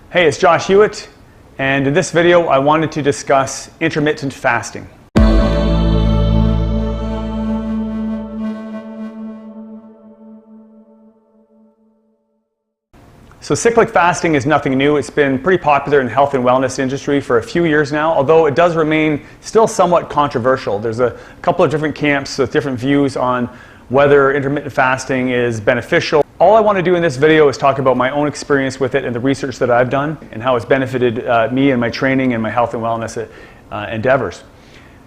Hey, it's Josh Hewitt, and in this video I wanted to discuss intermittent fasting. So cyclic fasting is nothing new. It's been pretty popular in the health and wellness industry for a few years now, although it does remain still somewhat controversial. There's a couple of different camps with different views on whether intermittent fasting is beneficial. All I want to do in this video is talk about my own experience with it and the research that I've done and how it's benefited me in my training and my health and wellness endeavors.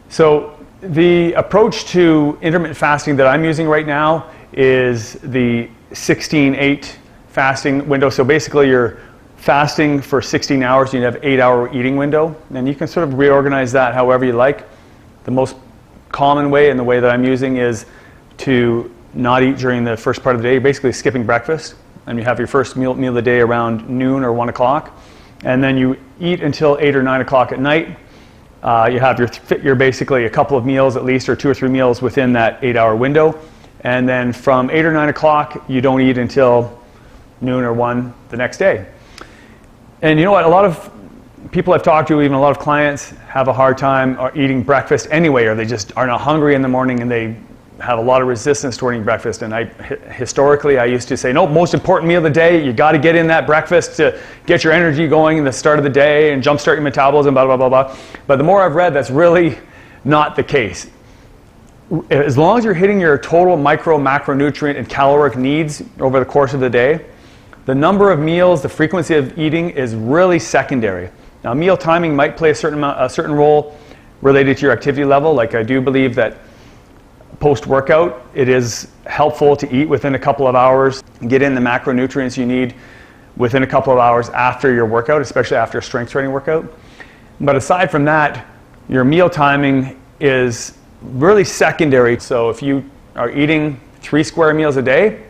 So the approach to intermittent fasting that I'm using right now is the 16-8 fasting window. So basically you're fasting for 16 hours, you have an 8-hour eating window, and you can sort of reorganize that however you like. The most common way and the way that I'm using is to not eat during the first part of the day, basically skipping breakfast, and you have your first meal of the day around noon or 1 o'clock, and then you eat until 8 or 9 o'clock at night. You have your basically a couple of meals at least, or 2 or 3 meals within that 8-hour window, and then from 8 or 9 o'clock you don't eat until noon or 1 the next day. And you know what, a lot of people I've talked to, even a lot of clients, have a hard time eating breakfast anyway, or they just are not hungry in the morning and they have a lot of resistance toward eating breakfast. And historically I used to say, no, most important meal of the day, you got to get in that breakfast to get your energy going in the start of the day and jumpstart your metabolism, blah, blah, blah, blah. But the more I've read, that's really not the case. As long as you're hitting your total micro, macronutrient, and caloric needs over the course of the day, the number of meals, the frequency of eating is really secondary. Now, meal timing might play a certain role related to your activity level. Like, I do believe that post-workout, it is helpful to eat within a couple of hours, get in the macronutrients you need within a couple of hours after your workout, especially after a strength training workout. But aside from that, your meal timing is really secondary. So if you are eating 3 square meals a day,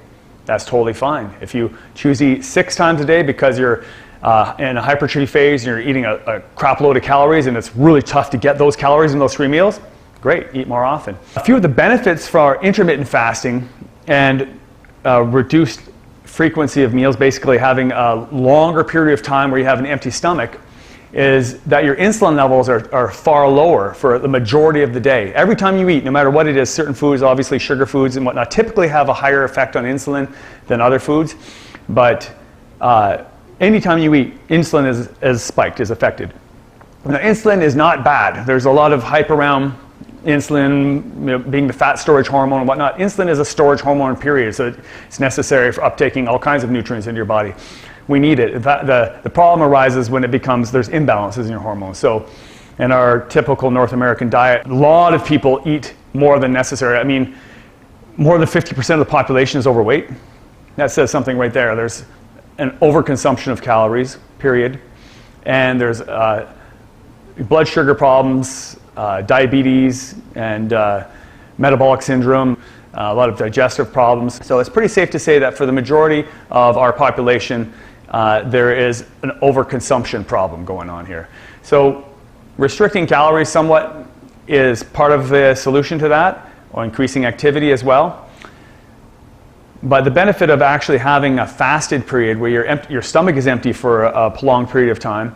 that's totally fine. If you choose to eat 6 times a day because you're in a hypertrophy phase and you're eating a crap load of calories and it's really tough to get those calories in those 3 meals, great, eat more often. A few of the benefits for intermittent fasting and reduced frequency of meals, basically having a longer period of time where you have an empty stomach, is that your insulin levels are far lower for the majority of the day. Every time you eat, no matter what it is, certain foods, obviously sugar foods and whatnot, typically have a higher effect on insulin than other foods. But anytime you eat, insulin is spiked, is affected. Now, insulin is not bad. There's a lot of hype around insulin, being the fat storage hormone and whatnot. Insulin is a storage hormone, period, so it's necessary for uptaking all kinds of nutrients into your body. We need it. The problem arises when there's imbalances in your hormones. So in our typical North American diet, a lot of people eat more than necessary. I mean, more than 50% of the population is overweight. That says something right there. There's an overconsumption of calories, period. And there's blood sugar problems, diabetes, and metabolic syndrome, a lot of digestive problems. So it's pretty safe to say that for the majority of our population, there is an overconsumption problem going on here. So restricting calories somewhat is part of the solution to that, or increasing activity as well. But the benefit of actually having a fasted period where your stomach is empty for a prolonged period of time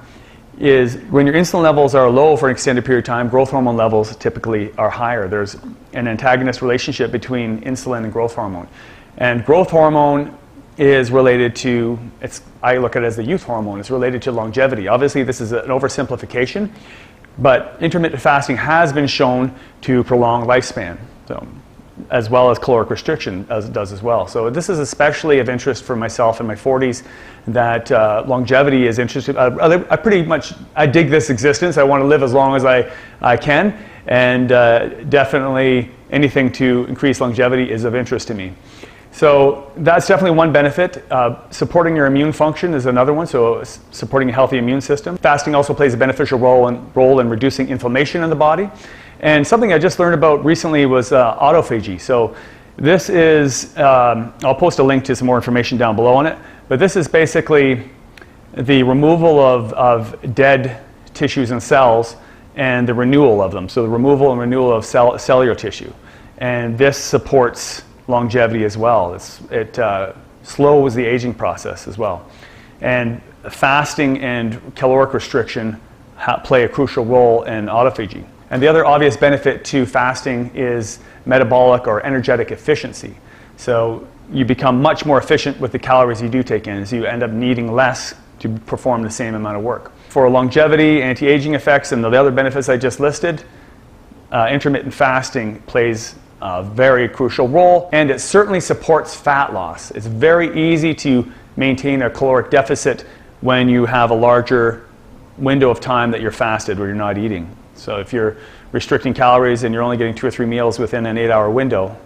is when your insulin levels are low for an extended period of time, growth hormone levels typically are higher. There's an antagonist relationship between insulin and growth hormone. And growth hormone is related to, I look at it as the youth hormone, it's related to longevity. Obviously this is an oversimplification, but intermittent fasting has been shown to prolong lifespan, so, as well as caloric restriction as it does as well. So this is especially of interest for myself in my 40s, that longevity is interesting. I dig this existence. I want to live as long as I can, and definitely anything to increase longevity is of interest to me. So that's definitely one benefit. Supporting your immune function is another one, so supporting a healthy immune system. Fasting also plays a beneficial role in reducing inflammation in the body. And something I just learned about recently was autophagy. So this is, I'll post a link to some more information down below on it, but this is basically the removal of dead tissues and cells and the renewal of them. So the removal and renewal of cellular tissue. And this supports longevity as well. It slows the aging process as well. And fasting and caloric restriction play a crucial role in autophagy. And the other obvious benefit to fasting is metabolic or energetic efficiency. So you become much more efficient with the calories you do take in, so you end up needing less to perform the same amount of work. For longevity, anti-aging effects, and the other benefits I just listed, intermittent fasting plays a very crucial role, and it certainly supports fat loss. It's very easy to maintain a caloric deficit when you have a larger window of time that you're fasted where you're not eating. So if you're restricting calories and you're only getting 2 or 3 meals within an 8-hour window,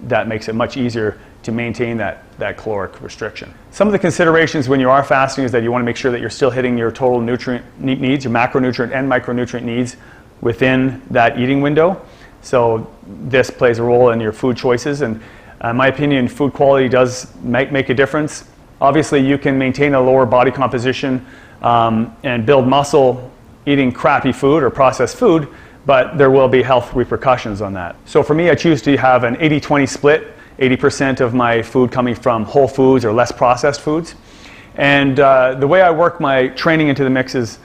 that makes it much easier to maintain that caloric restriction. Some of the considerations when you are fasting is that you want to make sure that you're still hitting your total nutrient needs, your macronutrient and micronutrient needs within that eating window. So this plays a role in your food choices, and in my opinion, food quality does make a difference. Obviously, you can maintain a lower body composition and build muscle eating crappy food or processed food, but there will be health repercussions on that. So for me, I choose to have an 80-20 split, 80% of my food coming from whole foods or less processed foods. And the way I work my training into the mix is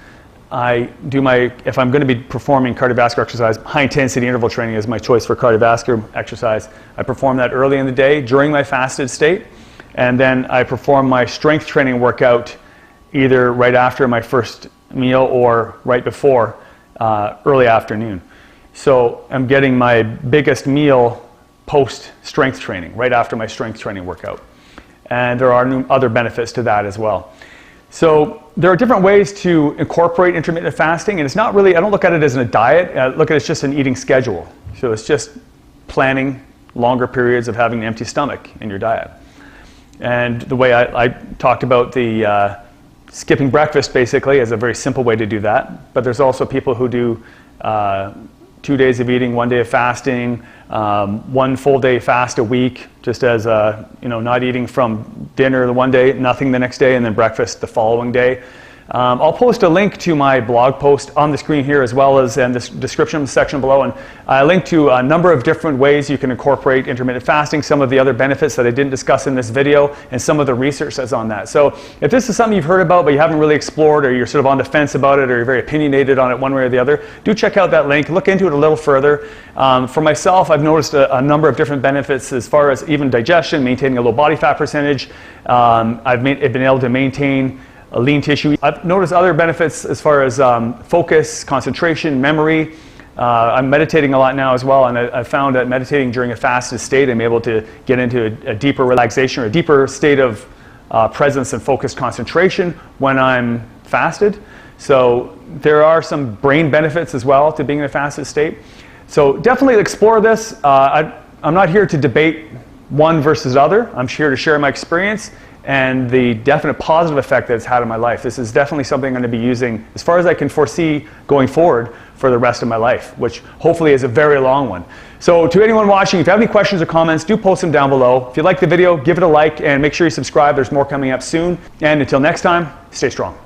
if I'm going to be performing cardiovascular exercise, high intensity interval training is my choice for cardiovascular exercise. I perform that early in the day during my fasted state, and then I perform my strength training workout either right after my first meal or right before early afternoon. So I'm getting my biggest meal post strength training, right after my strength training workout. And there are other benefits to that as well. So there are different ways to incorporate intermittent fasting, and it's not really, I don't look at it as a diet, I look at it as just an eating schedule. So it's just planning longer periods of having an empty stomach in your diet. And the way I talked about the skipping breakfast basically is a very simple way to do that, but there's also people who do 2 days of eating, 1 day of fasting, 1 full day fast a week, just as not eating from dinner the one day, nothing the next day, and then breakfast the following day. I'll post a link to my blog post on the screen here, as well as in the description section below, and I link to a number of different ways you can incorporate intermittent fasting, some of the other benefits that I didn't discuss in this video, and some of the research that's on that. So if this is something you've heard about but you haven't really explored, or you're sort of on the fence about it, or you're very opinionated on it one way or the other, do check out that link, look into it a little further. For myself, I've noticed a number of different benefits as far as even digestion, maintaining a low body fat percentage. I've been able to maintain a lean tissue. I've noticed other benefits as far as focus, concentration, memory. I'm meditating a lot now as well, and I found that meditating during a fasted state, I'm able to get into a deeper relaxation or a deeper state of presence and focused concentration when I'm fasted. So there are some brain benefits as well to being in a fasted state. So definitely explore this. I'm not here to debate one versus other. I'm here to share my experience and the definite positive effect that it's had on my life. This is definitely something I'm going to be using as far as I can foresee going forward for the rest of my life, which hopefully is a very long one. So to anyone watching, if you have any questions or comments, do post them down below. If you like the video, give it a like and make sure you subscribe. There's more coming up soon. And until next time, stay strong.